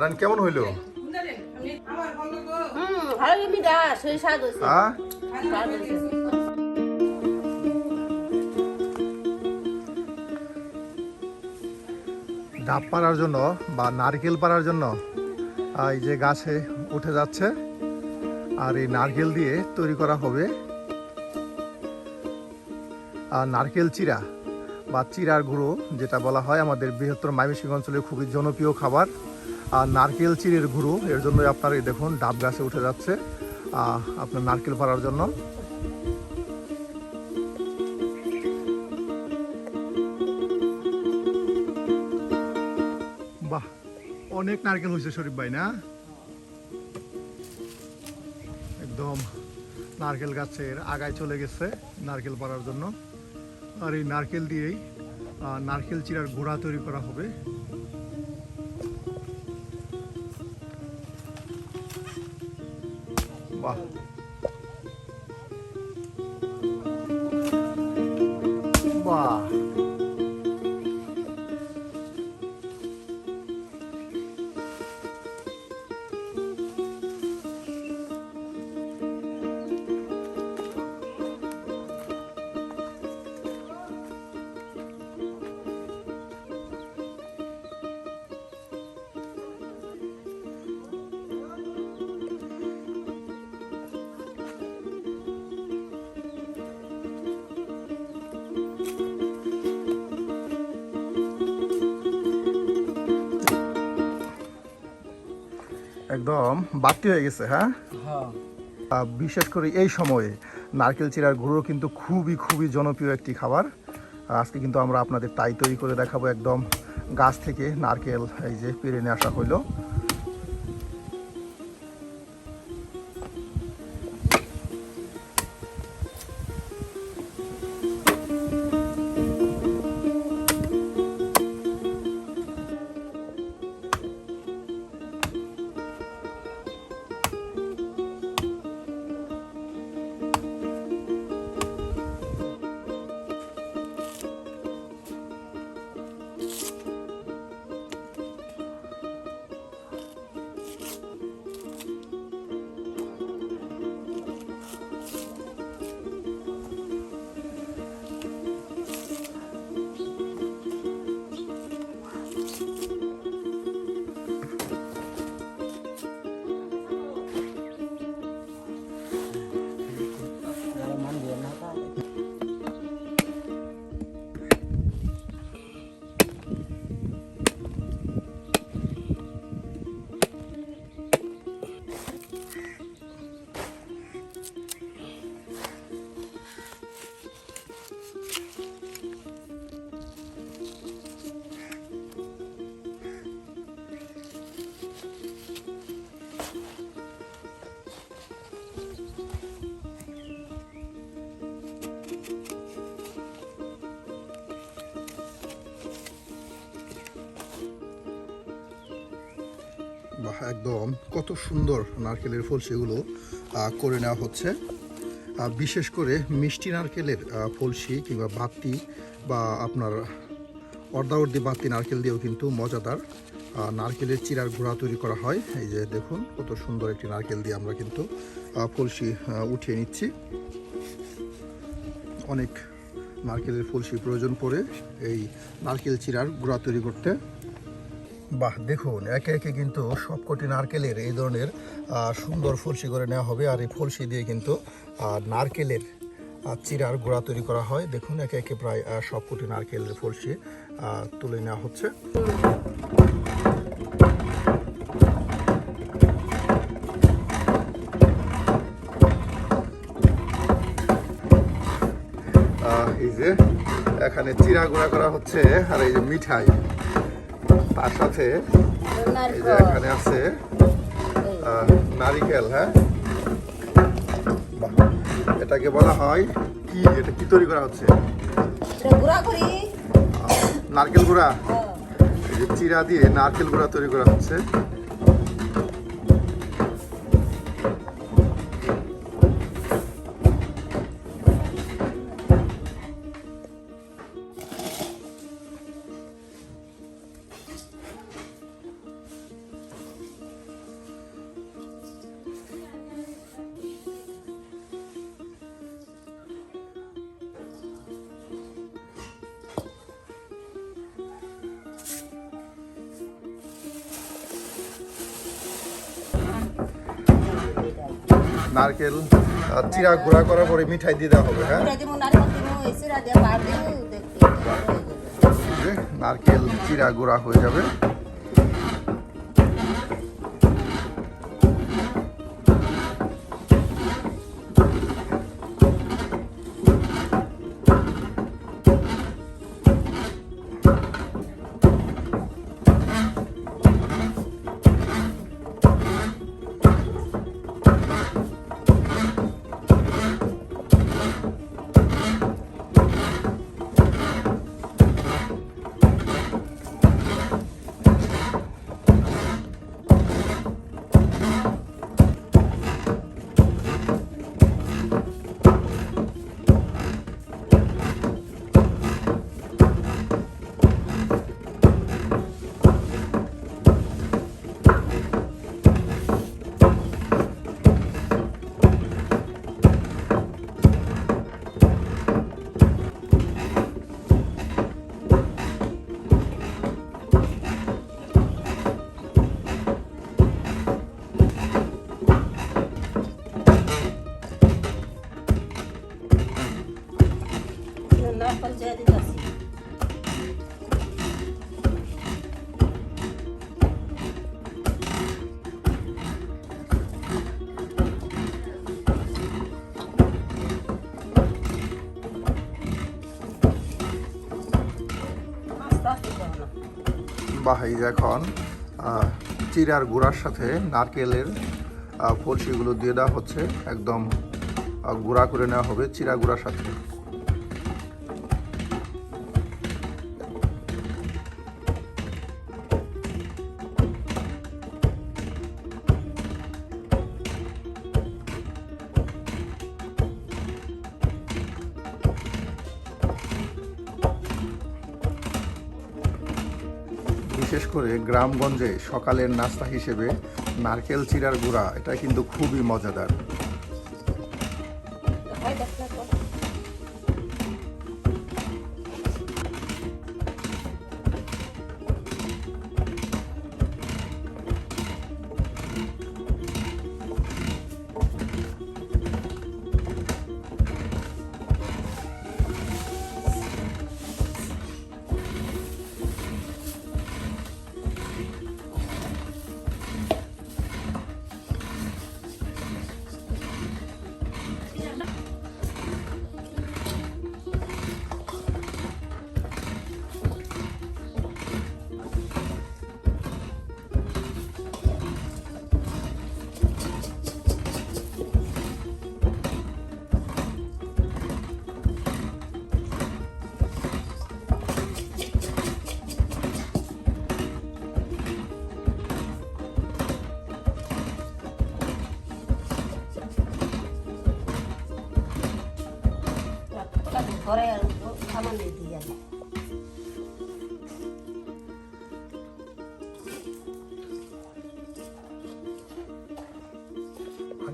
Run কেমন হইলো? ডাব পাড়ার জন্য বা নারকেল পাড়ার জন্য এই যে গাছে উঠে যাচ্ছে, আর এই নারকেল দিয়ে তৈরি করা হবে নারকেল চিরা বা চিরার গুঁড়ো, যেটা বলা হয় আমাদের বৃহত্তর ময়মনসিংহ অঞ্চলে খুবই জনপ্রিয় খাবার। আর নারকেল চিড়ের গুঁড়ো, এর জন্য আপনারা দেখুন ডাব গাছে উঠে যাচ্ছে আপনার নারকেল পাড়ার জন্য। বাহ, অনেক নারকেল হয়েছে শরীফ ভাই, না? একদম নারকেল গাছের আগায় চলে গেছে নারকেল পাড়ার জন্য। আর এই নারকেল দিয়েই নারকেল চিরার গুঁড়া তৈরি করা হবে। বাহ, বাহ, একদম বাড়তি হয়ে গেছে। হ্যাঁ, বিশেষ করে এই সময়ে নারকেল চিরার গুঁড়ো কিন্তু খুবই জনপ্রিয় একটি খাবার। আজকে কিন্তু আমরা আপনাদের তাই তৈরি করে দেখাবো। একদম গাছ থেকে নারকেল এই যে পেরে নিয়ে আসা হইলো। বাহ, একদম কত সুন্দর নারকেলের ফল সেগুলো করে নেওয়া হচ্ছে। বিশেষ করে মিষ্টি নারকেলের ফলসি কিংবা বাতি বা আপনার অর্ধাবর্তী বাতি নারকেল দিয়েও কিন্তু মজাদার নারকেলের চিরার গুঁড়া তৈরি করা হয়। এই যে দেখুন কত সুন্দর একটি নারকেল দিয়ে আমরা কিন্তু ফলসি উঠিয়ে নিচ্ছি। অনেক নারকেলের ফলসি প্রয়োজন পড়ে এই নারকেল চিরার গুঁড়া তৈরি করতে। বাহ, দেখুন একে একে কিন্তু সবকটি নারকেলের এই ধরনের সুন্দর ফলসি করে নেওয়া হবে। আর এই ফলসি দিয়ে কিন্তু নারকেলের চিরার গুঁড়া তৈরি করা হয়। দেখুন একে একে প্রায় সবকটি নারকেলের ফলসি তুলে নেওয়া হচ্ছে। এই যে এখানে চিরা গুঁড়া করা হচ্ছে, আর এই যে মিঠাই তার সাথে এই যে এখানে আছে নারিকেল। হ্যাঁ, এটাকে বলা হয় কি? এটা কি তৈরি করা হচ্ছে? নারকেল গুঁড়া। এই যে চিরা দিয়ে নারকেল গুঁড়া তৈরি করা হচ্ছে। নারকেল চিরা গুঁড়া করার পরে মিঠাই দিয়ে দেওয়া হবে। হ্যাঁ, নারকেল চিরা গুঁড়া হয়ে যাবে। বাহাই এখন চিরার গুঁড়ার সাথে নারকেলের ফলসিগুলো দিয়ে দেওয়া হচ্ছে, একদম গুঁড়া করে নেওয়া হবে চিরা গুঁড়ার সাথে। বিশেষ করে গ্রামগঞ্জে সকালের নাস্তা হিসেবে নারকেল চিরার গুঁড়া এটা কিন্তু খুবই মজাদার।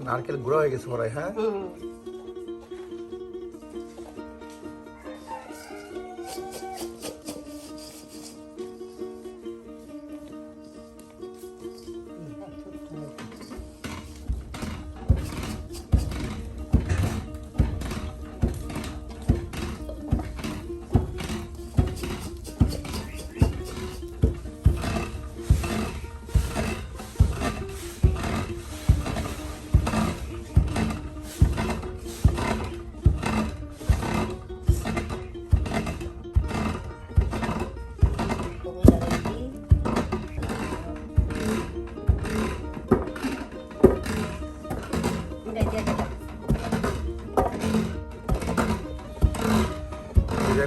নারকেল গুঁড়া হয়ে গেছে মনে হয়। হ্যাঁ,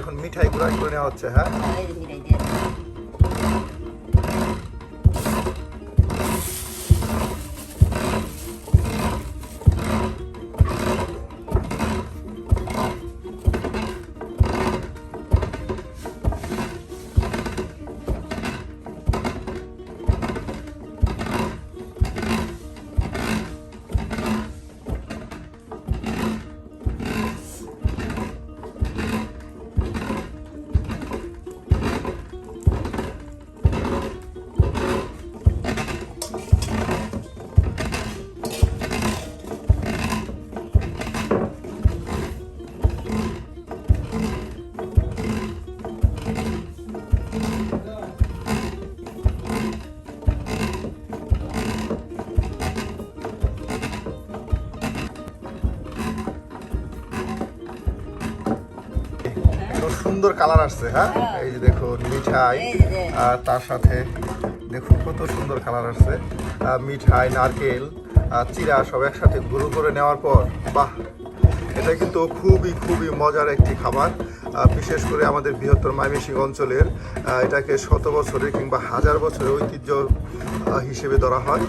এখন মিঠাই গুঁড়া করে নেওয়া হচ্ছে। হ্যাঁ, সুন্দর কালার আসছে। হ্যাঁ, এই যে দেখুন মিঠাই, আর তার সাথে দেখুন কত সুন্দর কালার আসছে। মিঠাই, নারকেল, চিরা সব একসাথে গুঁড়ো করে নেওয়ার পর, বাহ, এটা কিন্তু খুবই খুবই মজার একটি খাবার। বিশেষ করে আমাদের বৃহত্তর ময়মনসিংহ অঞ্চলের এটাকে শত বছরের কিংবা হাজার বছরের ঐতিহ্য হিসেবে ধরা হয়।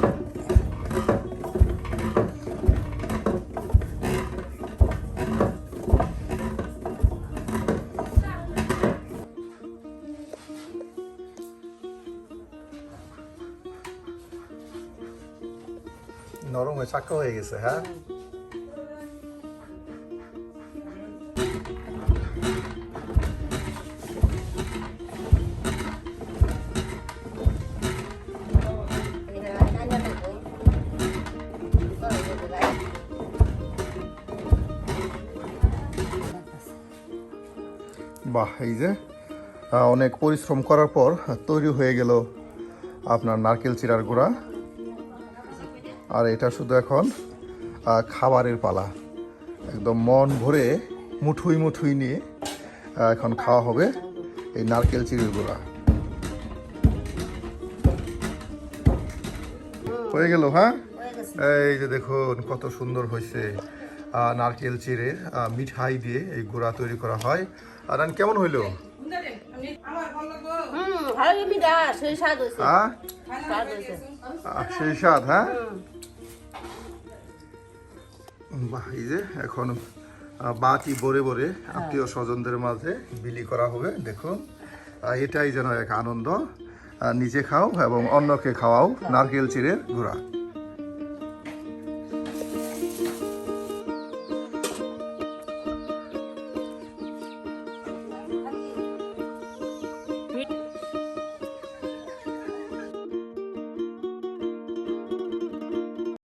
নরম হয়ে চাক্কা হয়ে গেছে। হ্যাঁ, বাহ, এই যে অনেক পরিশ্রম করার পর তৈরি হয়ে গেল আপনার নারকেল চিড়ার গুঁড়া। আর এটা শুধু এখন খাবারের পালা। একদম মন ভরে মুঠুই মুঠুই নিয়ে এখন খাওয়া হবে এই নারকেল চিড়ের গুঁড়া। হয়ে গেল। হ্যাঁ, এই যে দেখুন কত সুন্দর হয়েছে। নারকেল চিড়ে মিঠাই দিয়ে এই গুঁড়া তৈরি করা হয়। আর কেমন হইলো? সেই স্বাদ। হ্যাঁ, বাহ, এই যে এখন বাটি ভরে ভরে আত্মীয় স্বজনদের মাঝে বিলি করা হবে। দেখুন, এটাই যেন এক আনন্দ। নিজে খাও এবং অন্যকে খাওয়াও নারকেল চিড়ের গুঁড়া।